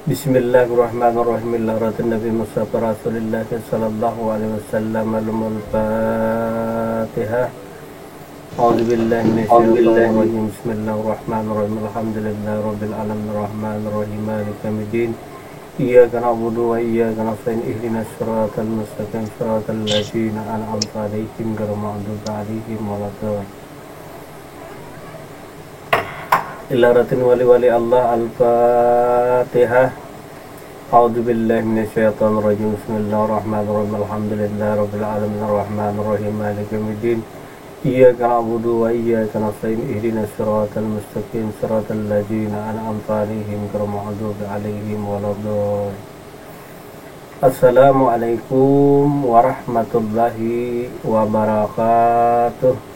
Bismillahirrahmanirrahim. Ilaratun Nabi Mustafa Rasulullah sallallahu alaihi wasallam. Al-Fatihah. A'udzu billahi minasyaitonir rajim. Bismillahirrahmanirrahim. Alhamdulillahi rabbil alamin arrahmanir rahim maliki yaumiddin. Iyyaka na'budu wa iyyaka nasta'in. Ihdinas siratal mustaqim siratal ladzina an'amta 'alaihim ghairil maghdubi 'alaihim waladdallin. Ilaratin wali Allah. Al-Fatihah. A'udzu billahi minasyaitonir rajim. Bismillahirrahmanirrahim. Alhamdulillahi rabbil alamin arrahmanir rahim maliki yaumiddin. Iyyaka na'budu wa iyyaka nasta'in. Ihdinas siratal mustaqim siratal ladzina an'amta 'alaihim ghairil maghdubi 'alaihim waladdallin. Assalamualaikum warahmatullahi wabarakatuh.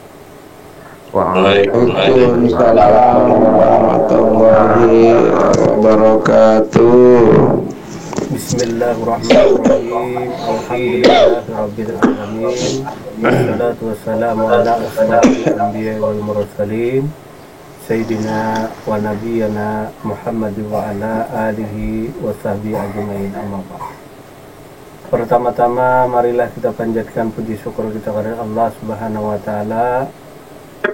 Waalaikumsalam warahmatullahi wabarakatuh. Bismillahirrahmanirrahim. Alhamdulillahirabbil alamin. Wassalatu wassalamu ala asyrafil anbiya'i wal mursalin sayyidina wa nabiyyina Muhammad wa ala alihi wa sahbihi ajmain. Amma ba'd. Pertama-tama marilah kita panjatkan puji syukur kita kepada Allah Subhanahu wa taala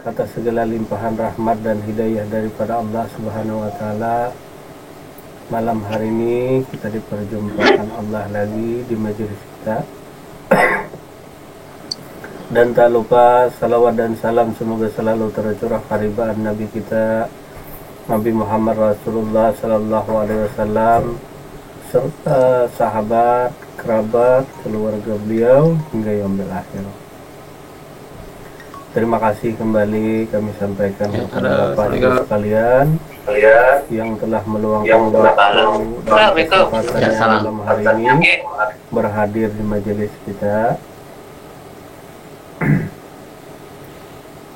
atas segala limpahan rahmat dan hidayah daripada Allah Subhanahu wa taala. Malam hari ini kita diperjumpakan Allah lagi di majelis kita. Dan tak lupa salawat dan salam semoga selalu tercurah kepada Nabi kita Nabi Muhammad Rasulullah sallallahu alaihi wasallam serta sahabat, kerabat, keluarga beliau hingga yaumil akhir. Terima kasih kembali kami sampaikan kepada Bapak Ibu sekalian yang telah meluangkan waktu dan kesempatannya malam hari ini berhadir di majelis kita.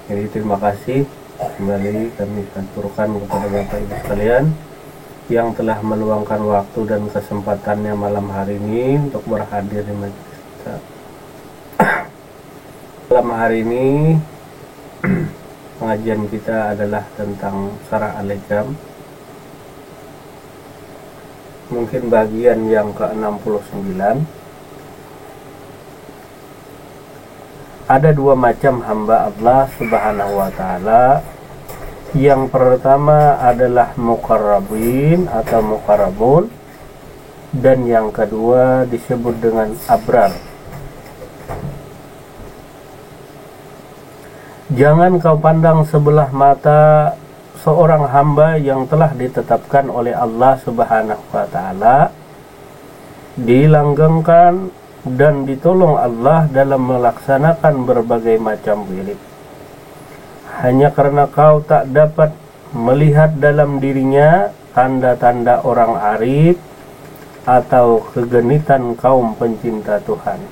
Jadi terima kasih kembali kami aturkan kepada Bapak Ibu sekalian yang telah meluangkan waktu dan kesempatannya malam hari ini untuk berhadir di majelis kita. Malam hari ini pengajian kita adalah tentang Syarah Al-Hikam. Mungkin bagian yang ke-69. Ada dua macam hamba Allah Subhanahu wa taala. Yang pertama adalah muqarrabin atau muqarrabun, dan yang kedua disebut dengan abrar. Jangan kau pandang sebelah mata seorang hamba yang telah ditetapkan oleh Allah Subhanahu wa taala, dilanggengkan dan ditolong Allah dalam melaksanakan berbagai macam wirid. Hanya karena kau tak dapat melihat dalam dirinya tanda-tanda orang arif atau kegenitan kaum pencinta Tuhan.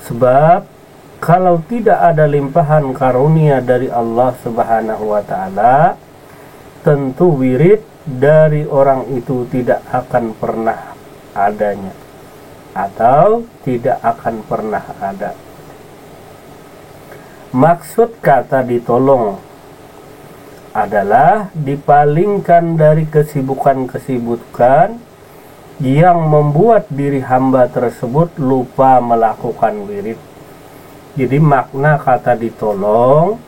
Sebab kalau tidak ada limpahan karunia dari Allah Subhanahu wa taala, tentu wirid dari orang itu tidak akan pernah adanya atau tidak akan pernah ada. Maksud kata ditolong adalah dipalingkan dari kesibukan-kesibukan yang membuat diri hamba tersebut lupa melakukan wirid. Jadi makna kata ditolong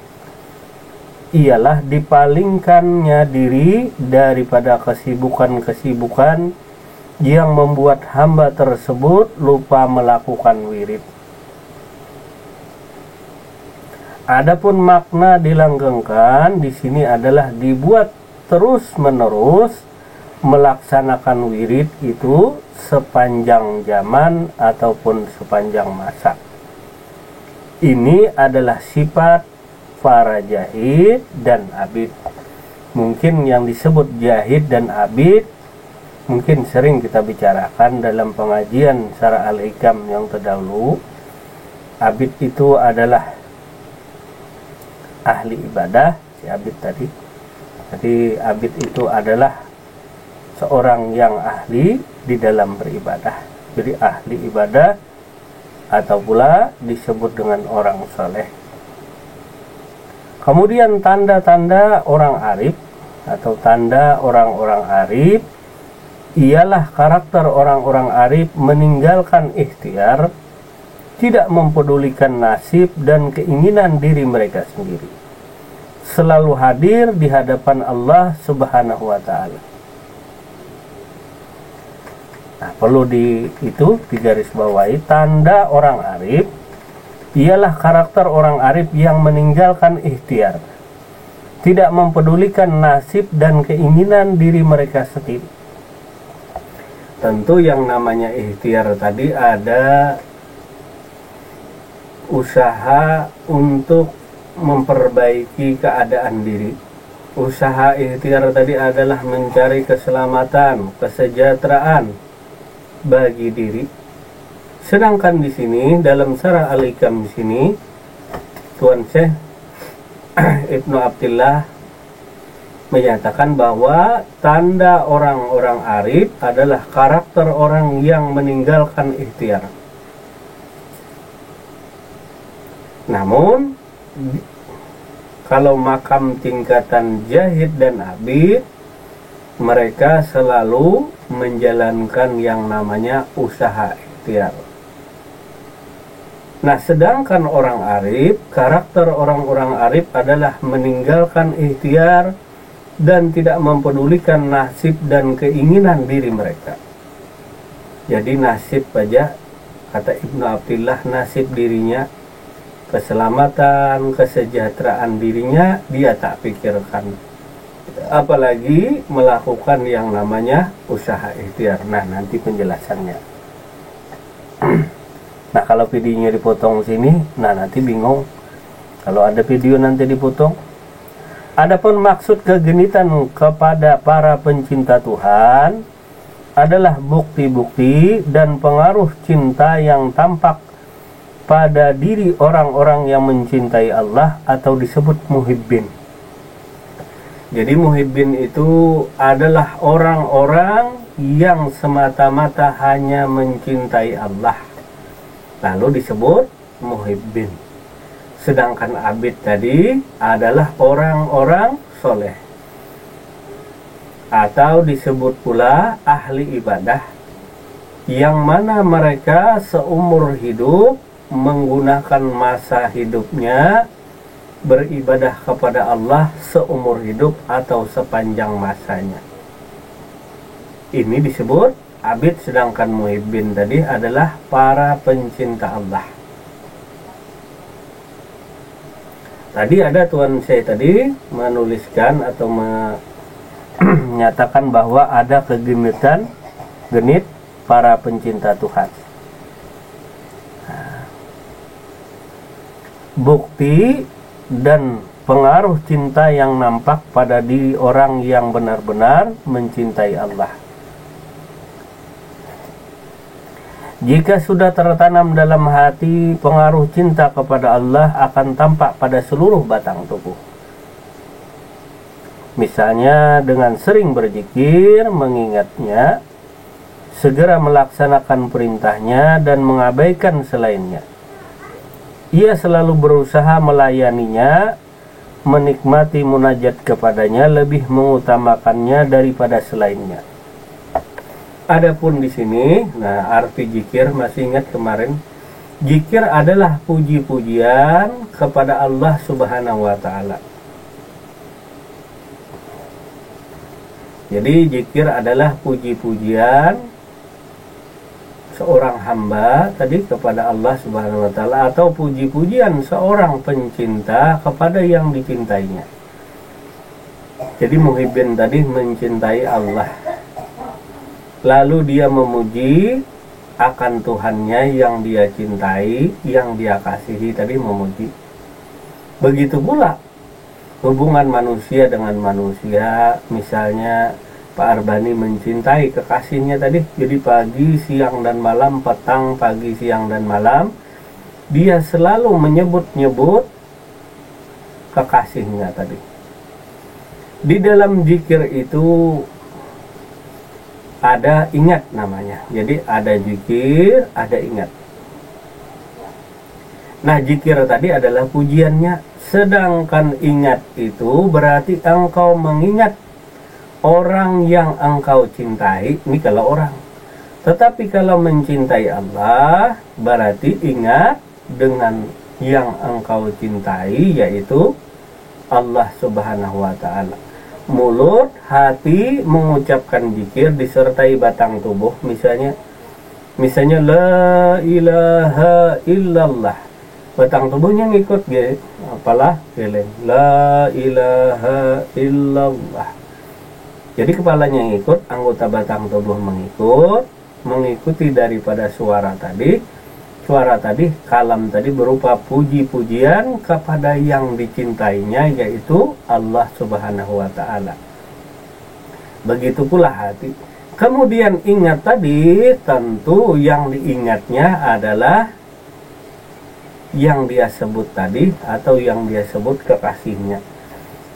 ialah dipalingkannya diri daripada kesibukan-kesibukan yang membuat hamba tersebut lupa melakukan wirid. Adapun makna dilanggengkan di sini adalah dibuat terus-menerus melaksanakan wirid itu sepanjang zaman ataupun sepanjang masa. Ini adalah sifat para jahid dan abid. Mungkin yang disebut jahid dan abid mungkin sering kita bicarakan dalam pengajian Syarah Al-Hikam yang terdahulu. Abid itu adalah ahli ibadah, si abid tadi. Jadi abid itu adalah seorang yang ahli di dalam beribadah. Jadi ahli ibadah atau pula disebut dengan orang soleh. Kemudian tanda-tanda orang arif atau tanda orang-orang arif ialah karakter orang-orang arif meninggalkan ikhtiar, tidak mempedulikan nasib dan keinginan diri mereka sendiri, selalu hadir di hadapan Allah Subhanahu wa Ta'ala. Nah, perlu digarisbawahi, tanda orang arif ialah karakter orang arif yang meninggalkan ikhtiar, tidak mempedulikan nasib dan keinginan diri mereka sendiri. Tentu yang namanya ikhtiar tadi ada usaha untuk memperbaiki keadaan diri. Usaha ikhtiar tadi adalah mencari keselamatan, kesejahteraan bagi diri. Sedangkan di sini dalam Syarah Al-Hikam di sini Tuan Syekh Ibnu Abdillah menyatakan bahwa tanda orang-orang arif adalah karakter orang yang meninggalkan ikhtiar. Namun kalau makam tingkatan jahid dan abid, mereka selalu menjalankan yang namanya usaha ikhtiar. Nah, sedangkan orang arif, karakter orang-orang arif adalah meninggalkan ikhtiar dan tidak mempedulikan nasib dan keinginan diri mereka. Jadi nasib aja, kata Ibnu Abdillah, nasib dirinya, keselamatan, kesejahteraan dirinya dia tak pikirkan, apalagi melakukan yang namanya usaha ikhtiar. Nah, nanti penjelasannya. Nah, kalau videonya dipotong sini, nah nanti bingung kalau ada video nanti dipotong. Adapun maksud kegenitan kepada para pencinta Tuhan adalah bukti-bukti dan pengaruh cinta yang tampak pada diri orang-orang yang mencintai Allah atau disebut muhibbin. Jadi muhibbin itu adalah orang-orang yang semata-mata hanya mencintai Allah, lalu disebut muhibbin. Sedangkan abid tadi adalah orang-orang soleh, atau disebut pula ahli ibadah, yang mana mereka seumur hidup menggunakan masa hidupnya beribadah kepada Allah seumur hidup atau sepanjang masanya. Ini disebut abid, sedangkan muhibbin tadi adalah para pencinta Allah. Tadi ada Tuan Syekh tadi menuliskan atau menyatakan bahwa ada kegenitan genit para pencinta Tuhan. Bukti dan pengaruh cinta yang nampak pada diri orang yang benar-benar mencintai Allah. Jika sudah tertanam dalam hati, pengaruh cinta kepada Allah akan tampak pada seluruh batang tubuh. Misalnya dengan sering berzikir, mengingatnya, segera melaksanakan perintahnya dan mengabaikan selainnya. Ia selalu berusaha melayaninya, menikmati munajat kepadanya, lebih mengutamakannya daripada selainnya. Adapun di sini, nah arti zikir masih ingat kemarin, zikir adalah puji-pujian kepada Allah Subhanahu wa Ta'ala. Jadi zikir adalah puji-pujian seorang hamba tadi kepada Allah Subhanahu wa Ta'ala, atau puji-pujian seorang pencinta kepada yang dicintainya. Jadi muhibbin tadi mencintai Allah, lalu dia memuji akan Tuhannya yang dia cintai, yang dia kasihi tadi, memuji. Begitu pula hubungan manusia dengan manusia, misalnya Pak Arbani mencintai kekasihnya tadi, jadi pagi, siang, dan malam, petang, pagi, siang, dan malam, dia selalu menyebut-nyebut kekasihnya tadi. Di dalam zikir itu ada ingat namanya, jadi ada zikir, ada ingat. Nah, zikir tadi adalah pujiannya, sedangkan ingat itu berarti engkau mengingat orang yang engkau cintai, ini kalau orang. Tetapi kalau mencintai Allah, berarti ingat dengan yang engkau cintai, yaitu Allah Subhanahu wa Ta'ala. Mulut, hati mengucapkan zikir disertai batang tubuh, misalnya la ilaha illallah, batang tubuhnya ngikut apalah geleng la ilaha illallah. Jadi kepalanya ngikut, anggota batang tubuh mengikuti daripada suara tadi. Suara tadi, kalam tadi berupa puji-pujian kepada yang dicintainya, yaitu Allah Subhanahu wa Ta'ala. Begitu pula hati. Kemudian ingat tadi, tentu yang diingatnya adalah yang dia sebut tadi atau yang dia sebut kekasihnya.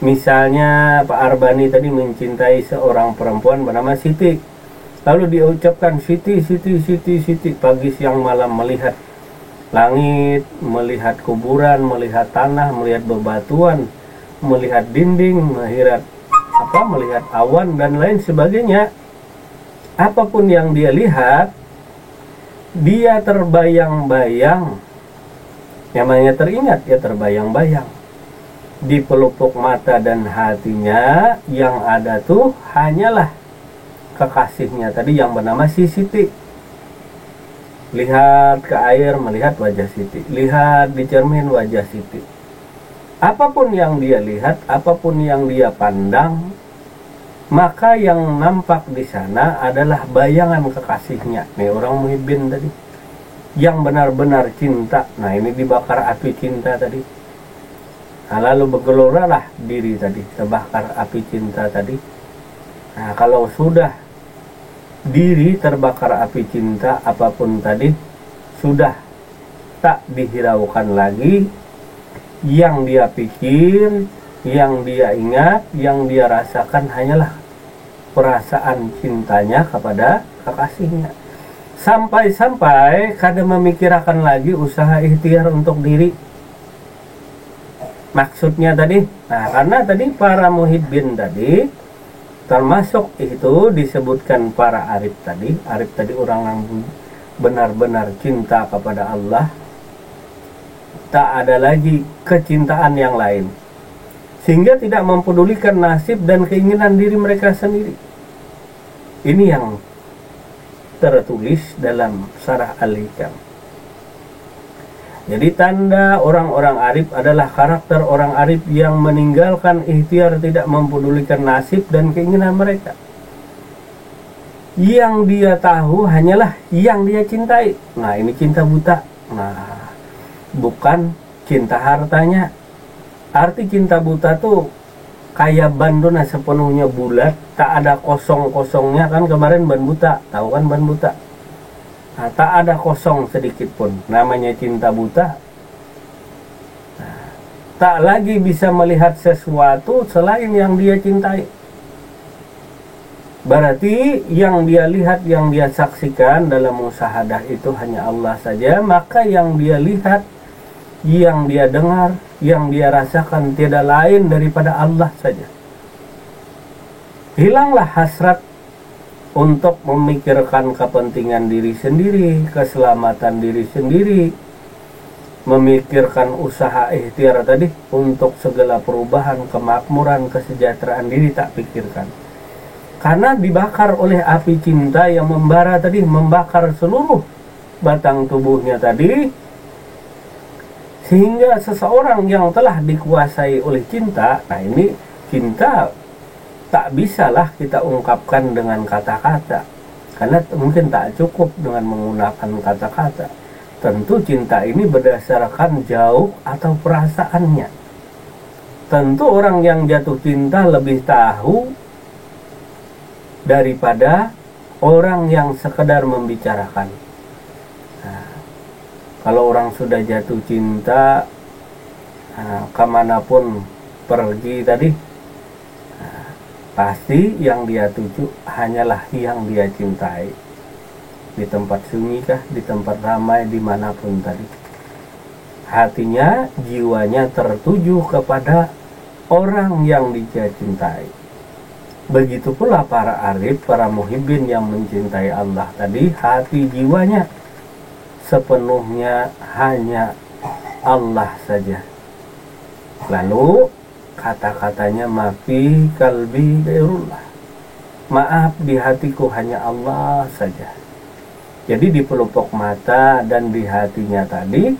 Misalnya Pak Arbani tadi mencintai seorang perempuan bernama Siti. Lalu dia ucapkan Siti, Siti, Siti, Siti, pagi siang malam, melihat langit, melihat kuburan, melihat tanah, melihat bebatuan, melihat dinding, melihat awan dan lain sebagainya. Apapun yang dia lihat, dia terbayang-bayang. Namanya teringat, ya terbayang-bayang. Di pelupuk mata dan hatinya yang ada tuh hanyalah kekasihnya tadi yang bernama si Siti. Lihat ke air, melihat wajah Siti. Lihat di cermin, wajah Siti. Apapun yang dia lihat, apapun yang dia pandang, maka yang nampak di sana adalah bayangan kekasihnya. Nih orang muhibbin tadi, yang benar-benar cinta. Nah ini dibakar api cinta tadi. Nah, lalu bergeloralah diri tadi, terbakar api cinta tadi. Nah kalau sudah diri terbakar api cinta, apapun tadi sudah tak dihiraukan lagi. Yang dia pikir, yang dia ingat, yang dia rasakan hanyalah perasaan cintanya kepada kekasihnya. Sampai-sampai kadang memikirkan lagi usaha ikhtiar untuk diri. Maksudnya tadi, nah karena tadi para muhibbin tadi, termasuk itu disebutkan para arif tadi orang yang benar-benar cinta kepada Allah, tak ada lagi kecintaan yang lain, sehingga tidak mempedulikan nasib dan keinginan diri mereka sendiri. Ini yang tertulis dalam Syarah Al-Hikam. Jadi tanda orang-orang arif adalah karakter orang arif yang meninggalkan ikhtiar, tidak mempedulikan nasib dan keinginan mereka. Yang dia tahu hanyalah yang dia cintai. Nah ini cinta buta. Nah bukan cinta hartanya. Arti cinta buta tuh kayak ban tuh sepenuhnya bulat, tak ada kosong-kosongnya. Kan kemarin ban buta, tahu kan ban buta? Nah, tak ada kosong sedikit pun, namanya cinta buta. Nah, tak lagi bisa melihat sesuatu selain yang dia cintai. Berarti yang dia lihat, yang dia saksikan dalam musyahadah itu hanya Allah saja. Maka yang dia lihat, yang dia dengar, yang dia rasakan tiada lain daripada Allah saja. Hilanglah hasrat untuk memikirkan kepentingan diri sendiri, keselamatan diri sendiri, memikirkan usaha ikhtiar tadi untuk segala perubahan, kemakmuran, kesejahteraan diri tak pikirkan. Karena dibakar oleh api cinta yang membara tadi, membakar seluruh batang tubuhnya tadi, sehingga seseorang yang telah dikuasai oleh cinta, nah ini cinta tak bisalah kita ungkapkan dengan kata-kata, karena mungkin tak cukup dengan menggunakan kata-kata. Tentu cinta ini berdasarkan jauh atau perasaannya. Tentu orang yang jatuh cinta lebih tahu daripada orang yang sekedar membicarakan. Nah, kalau orang sudah jatuh cinta, kemanapun pergi tadi, pasti yang dia tuju hanyalah yang dia cintai. Di tempat sunyi kah, di tempat ramai, dimanapun tadi, hatinya, jiwanya tertuju kepada orang yang dia cintai. Begitu pula para arif, para muhibbin yang mencintai Allah tadi, hati jiwanya sepenuhnya hanya Allah saja. Lalu kata-katanya mafi kalbi gairullah, maaf di hatiku hanya Allah saja. Jadi di pelupuk mata dan di hatinya tadi,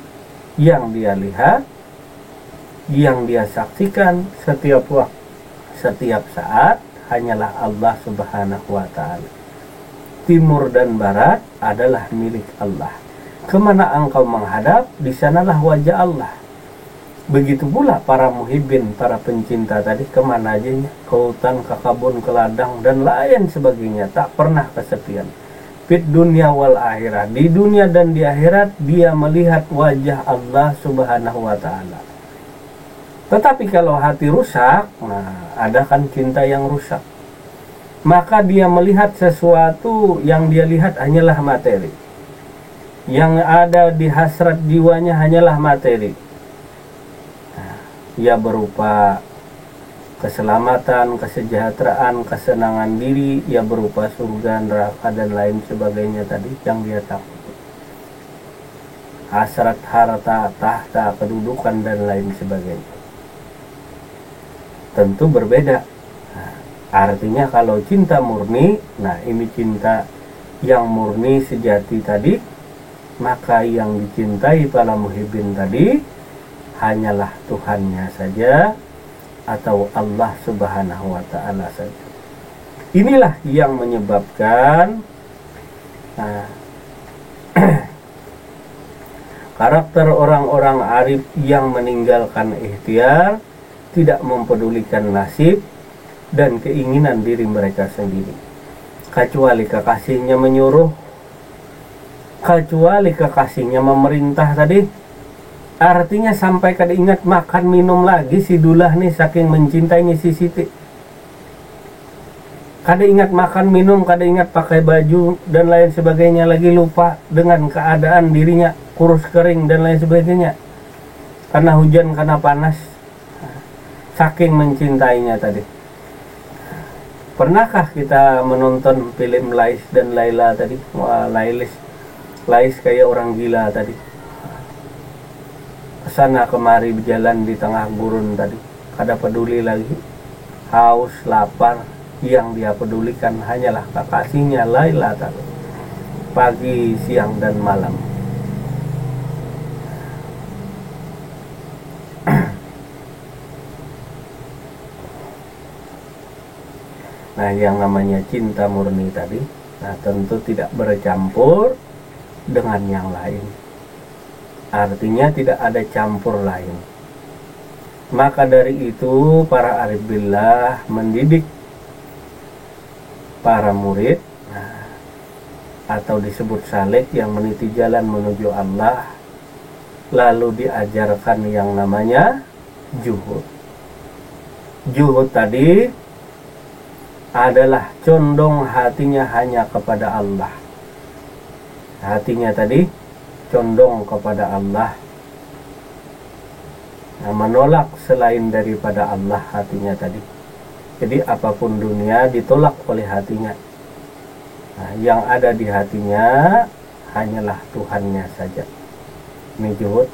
yang dia lihat, yang dia saksikan setiap waktu, setiap saat hanyalah Allah Subhanahu wa ta'ala. Timur dan barat adalah milik Allah. Kemana engkau menghadap, di sanalah wajah Allah. Begitu pula para muhibbin, para pencinta tadi, kemana aja, ke hutan, ke kebun, ke ladang, dan lain sebagainya, tak pernah kesepian. Fit dunia wal akhirat, di dunia dan di akhirat dia melihat wajah Allah Subhanahu wa ta'ala. Tetapi kalau hati rusak, nah ada kan cinta yang rusak, maka dia melihat sesuatu yang dia lihat hanyalah materi. Yang ada di hasrat jiwanya hanyalah materi. Nah, ia berupa keselamatan, kesejahteraan, kesenangan diri, ia berupa surga, neraka, dan lain sebagainya tadi yang dia takut. Hasrat harta, tahta, kedudukan, dan lain sebagainya. Tentu berbeda. Nah, artinya kalau cinta murni, nah ini cinta yang murni sejati tadi, maka yang dicintai para muhibbin tadi hanyalah Tuhannya saja atau Allah Subhanahu wa ta'ala saja. Inilah yang menyebabkan karakter orang-orang arif yang meninggalkan ikhtiar, tidak mempedulikan nasib dan keinginan diri mereka sendiri, kecuali kekasihnya menyuruh, kecuali kekasihnya memerintah tadi. Artinya sampai kada ingat makan minum lagi si Dullah nih, saking mencintainya si Siti. Kada ingat makan minum, kada ingat pakai baju dan lain sebagainya, lagi lupa dengan keadaan dirinya, kurus kering dan lain sebagainya, karena hujan, karena panas, saking mencintainya tadi. Pernahkah kita menonton film Lais dan Laila tadi? Wah, Lais kayak orang gila tadi, kesana kemari berjalan di tengah gurun tadi, kada peduli lagi haus, lapar. Yang dia pedulikan hanyalah kekasihnya Laila tadi, pagi, siang, dan malam. Nah, yang namanya cinta murni tadi, nah tentu tidak bercampur dengan yang lain. Artinya tidak ada campur lain. Maka dari itu para arif billah mendidik para murid, nah, atau disebut salik, yang meniti jalan menuju Allah, lalu diajarkan yang namanya juhud. Juhud tadi adalah condong hatinya hanya kepada Allah. Hatinya tadi condong kepada Allah, nah, menolak selain daripada Allah hatinya tadi. Jadi apapun dunia ditolak oleh hatinya. Nah, yang ada di hatinya hanyalah Tuhannya saja. Ini juhud.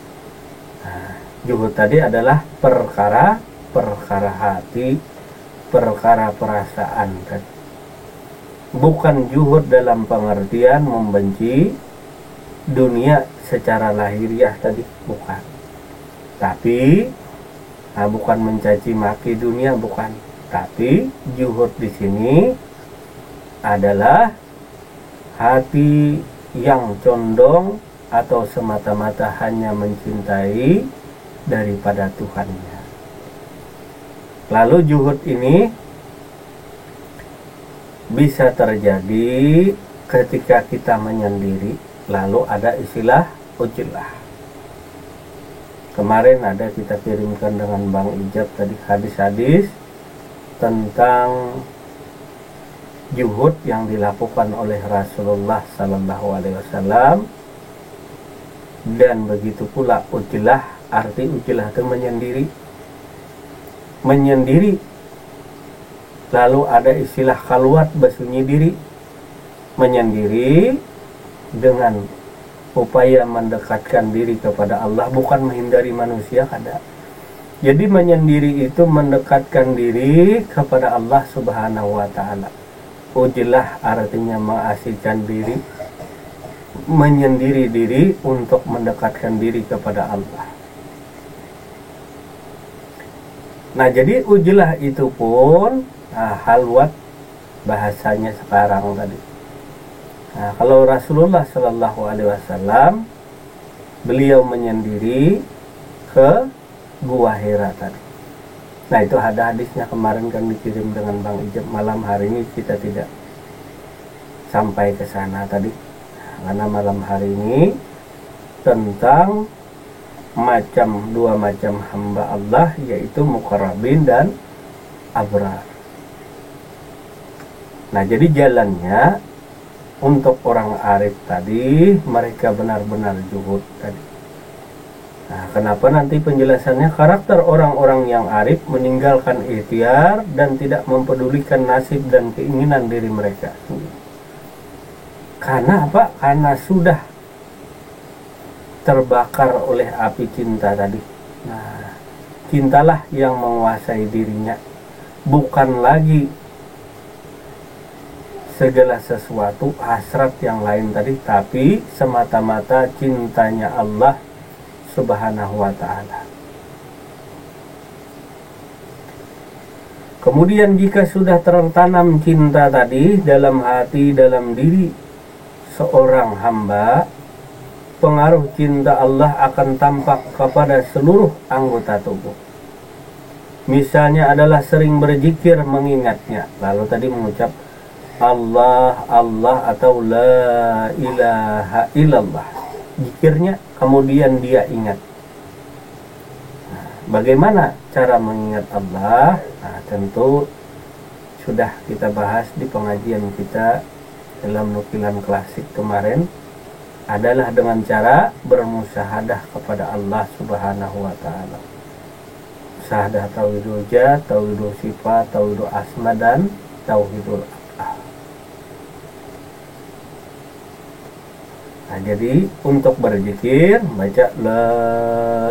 Nah, juhud tadi adalah perkara hati, perkara perasaan kan. Bukan juhud dalam pengertian membenci dunia secara lahiriah tadi, bukan. Tapi bukan mencaci maki dunia, bukan. Tapi juhud di sini adalah hati yang condong atau semata-mata hanya mencintai daripada Tuhannya. Lalu juhud ini bisa terjadi ketika kita menyendiri, lalu ada istilah ujlah. Kemarin ada kita kirimkan dengan Bang Ijab tadi hadis-hadis tentang juhud yang dilakukan oleh Rasulullah Sallallahu Alaihi Wasallam, dan begitu pula ujlah. Arti ujlah itu menyendiri Lalu ada istilah khalwat, bersunyi diri, menyendiri dengan upaya mendekatkan diri kepada Allah, bukan menghindari manusia kada. Jadi menyendiri itu mendekatkan diri kepada Allah Subhanahu wa taala. Ujilah artinya mengasihkan diri, menyendiri diri untuk mendekatkan diri kepada Allah. Nah, jadi ujilah itu pun halwat bahasanya sekarang tadi. Nah, kalau Rasulullah Shallallahu Alaihi Wasallam, beliau menyendiri ke Gua Hira tadi. Nah, itu ada hadisnya kemarin kan dikirim dengan Bang Ijab. Malam hari ini kita tidak sampai ke sana tadi, karena malam hari ini tentang dua macam hamba Allah, yaitu muqarrabin dan abrar. Nah, jadi jalannya untuk orang arif tadi, mereka benar-benar zuhud tadi. Nah, kenapa nanti penjelasannya? Karakter orang-orang yang arif meninggalkan ikhtiar dan tidak mempedulikan nasib dan keinginan diri mereka. Karena apa? Karena sudah terbakar oleh api cinta tadi. Nah, cintalah yang menguasai dirinya, bukan lagi segala sesuatu hasrat yang lain tadi, tapi semata-mata cintanya Allah Subhanahu wa ta'ala. Kemudian jika sudah tertanam cinta tadi dalam hati, dalam diri seorang hamba, pengaruh cinta Allah akan tampak kepada seluruh anggota tubuh. Misalnya adalah sering berzikir mengingatnya, lalu tadi mengucap Allah, Allah atau la ilaha illallah. Zikirnya kemudian dia ingat. Nah, bagaimana cara mengingat Allah? Nah, tentu sudah kita bahas di pengajian kita dalam nukilan klasik kemarin, adalah dengan cara bermusyahadah kepada Allah Subhanahu wa taala. Musyahadah tauhidul zat, tauhidul sifat, tauhidul asma dan tauhidul af'al. Nah, jadi untuk berzikir baca la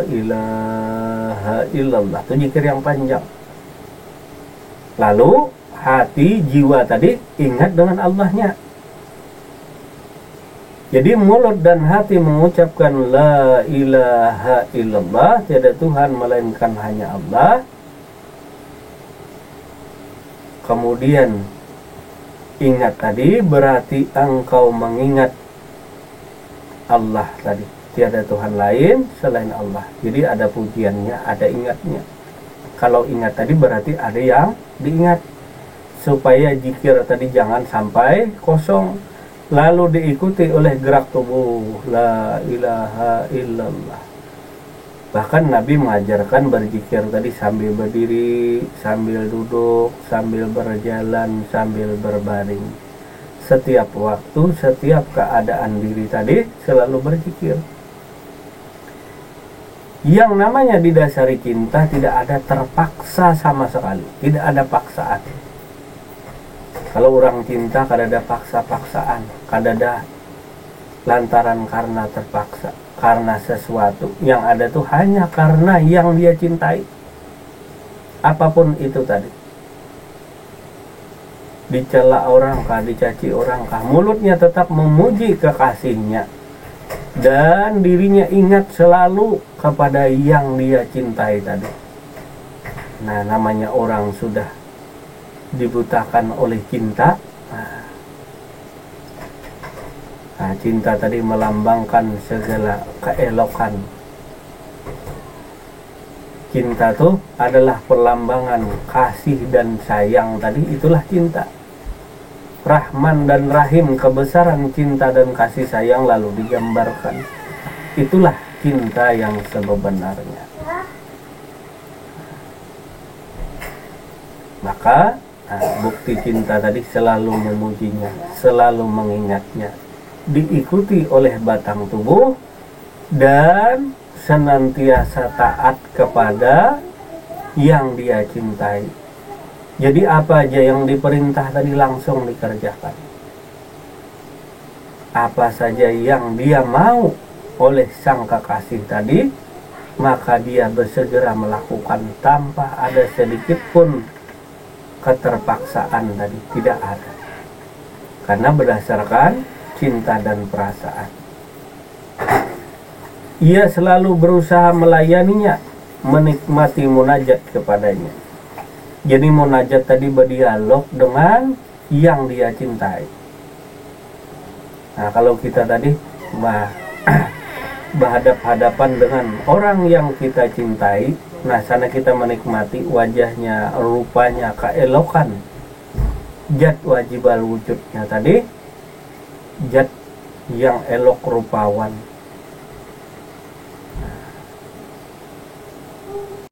ilaha illallah, itu zikir yang panjang. Lalu hati, jiwa tadi ingat dengan Allahnya. Jadi mulut dan hati mengucapkan la ilaha illallah, tiada Tuhan melainkan hanya Allah. Kemudian ingat tadi berarti engkau mengingat Allah tadi, tiada Tuhan lain selain Allah. Jadi ada pujiannya, ada ingatnya. Kalau ingat tadi berarti ada yang diingat, supaya zikir tadi jangan sampai kosong, lalu diikuti oleh gerak tubuh la ilaha illallah. Bahkan Nabi mengajarkan berzikir tadi sambil berdiri, sambil duduk, sambil berjalan, sambil berbaring. Setiap waktu, setiap keadaan diri tadi selalu berzikir. Yang namanya didasari cinta tidak ada terpaksa sama sekali, tidak ada paksaan. Kalau orang cinta kada ada paksa-paksaan, kada ada lantaran karena terpaksa, karena sesuatu. Yang ada tuh hanya karena yang dia cintai, apapun itu tadi. Dicela orang kah, dicaci orang kah, mulutnya tetap memuji kekasihnya, dan dirinya ingat selalu kepada yang dia cintai tadi. Nah, namanya orang sudah dibutakan oleh cinta. Nah, cinta tadi melambangkan segala keelokan. Cinta itu adalah perlambangan kasih dan sayang tadi, itulah cinta. Rahman dan Rahim, kebesaran cinta dan kasih sayang lalu digambarkan. Itulah cinta yang sebenarnya. Maka bukti cinta tadi selalu memujinya, selalu mengingatnya, diikuti oleh batang tubuh, dan senantiasa taat kepada yang dia cintai. Jadi apa aja yang diperintah tadi langsung dikerjakan. Apa saja yang dia mau oleh sang kekasih tadi, maka dia bersegera melakukan tanpa ada sedikit pun keterpaksaan tadi, tidak ada. Karena berdasarkan cinta dan perasaan. Ia selalu berusaha melayaninya, menikmati munajat kepadanya. Jadi munajat tadi berdialog dengan yang dia cintai. Nah, kalau kita tadi berhadap-hadapan dengan orang yang kita cintai, nah sana kita menikmati wajahnya, rupanya, keelokan, zat wajibal wujudnya tadi, zat yang elok rupawan,